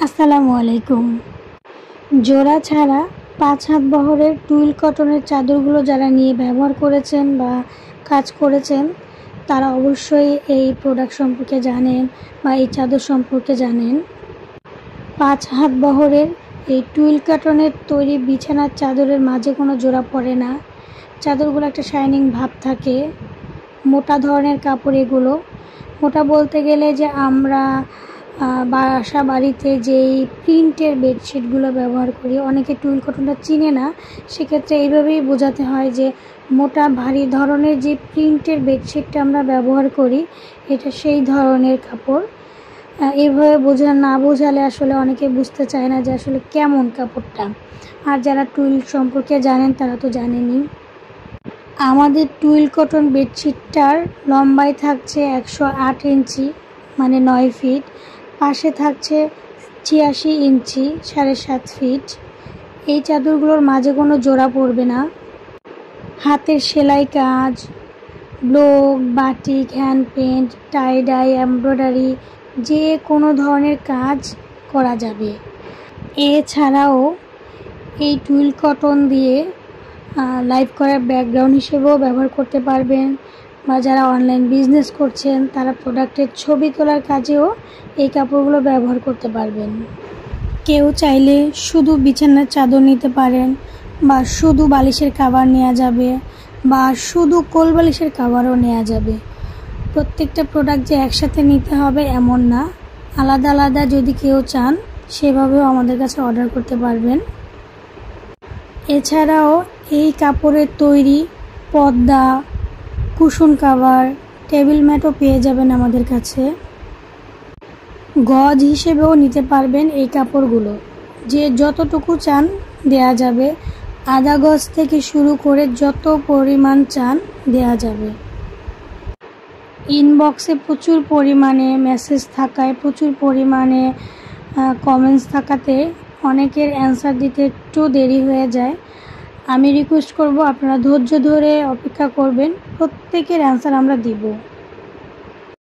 আসসালামু আলাইকুম। জোড়া ছাড়া 5 হাত বহরের টুইল কটনের চাদরগুলো যারা নিয়ে ব্যবহার করেছেন বা কাজ করেছেন তারা অবশ্যই এই প্রোডাক্ট সম্পর্কে জানেন বা এই চাদর সম্পর্কে জানেন। 5 হাত বহরের এই টুইল কটনের তৈরি বিছানার চাদরের মাঝে কোনো জোড়া পড়ে না। চাদরগুলো একটা শাইনিং ভাব থাকে। মোটা ধরনের কাপড় এগুলো। মোটা বলতে গেলে যে আমরা বাসা বাড়িতে যেই প্রিন্টের বেডশিটগুলো ব্যবহার করি, অনেকে টুইল কটনটা চিনে না, সেক্ষেত্রে এইভাবেই বোঝাতে হয় যে মোটা ভারী ধরনের যে প্রিন্টের বেডশিটটা আমরা ব্যবহার করি এটা সেই ধরনের কাপড়। এইভাবে না বোঝালে আসলে অনেকে বুঝতে চায় না যে আসলে কেমন কাপড়টা। আর যারা টুইল সম্পর্কে জানেন তারা তো জানেনই। আমাদের টুইল কটন বেডশিটটার লম্বায় থাকছে 108 ইঞ্চি, মানে 9 ফিট। পাশে থাকছে 86 ইঞ্চি, 7.5 ফিট। এই চাদরগুলোর মাঝে কোনো জোড়া পড়বে না। হাতের সেলাই কাজ, ব্লক, বাটিক, হ্যান্ড পেন্ট, টাই ডাই, এমব্রয়ডারি যে কোনো ধরনের কাজ করা যাবে। এছাড়াও এই টুইল কটন দিয়ে লাইভ করার ব্যাকগ্রাউন্ড হিসেবেও ব্যবহার করতে পারবেন, বা যারা অনলাইন বিজনেস করছেন তারা প্রোডাক্টের ছবি তোলার কাজেও এই কাপড়গুলো ব্যবহার করতে পারবেন। কেউ চাইলে শুধু বিছানার চাদর নিতে পারেন, বা শুধু বালিশের কভার নেওয়া যাবে, বা শুধু কোল বালিশের কভারও নেওয়া যাবে। প্রত্যেকটা প্রোডাক্ট যে একসাথে নিতে হবে এমন না, আলাদা আলাদা যদি কেউ চান সেভাবেও আমাদের কাছে অর্ডার করতে পারবেন। এছাড়াও এই কাপড়ের তৈরি পর্দা, কুশন কভার, টেবিল ম্যাটও পেয়ে যাবেন আমাদের কাছে। গজ হিসেবেও নিতে পারবেন এই কাপড়গুলো, যে যতটুকু চান দেয়া যাবে। আধা গজ থেকে শুরু করে যত পরিমাণ চান দেয়া যাবে। ইনবক্সে প্রচুর পরিমাণে মেসেজ থাকায়, প্রচুর পরিমাণে কমেন্টস থাকাতে অনেকের অ্যান্সার দিতে একটু দেরি হয়ে যায়। আমি রিকোয়েস্ট করব আপনারা ধৈর্য ধরে অপেক্ষা করবেন, প্রত্যেকের অ্যান্সার আমরা দিব।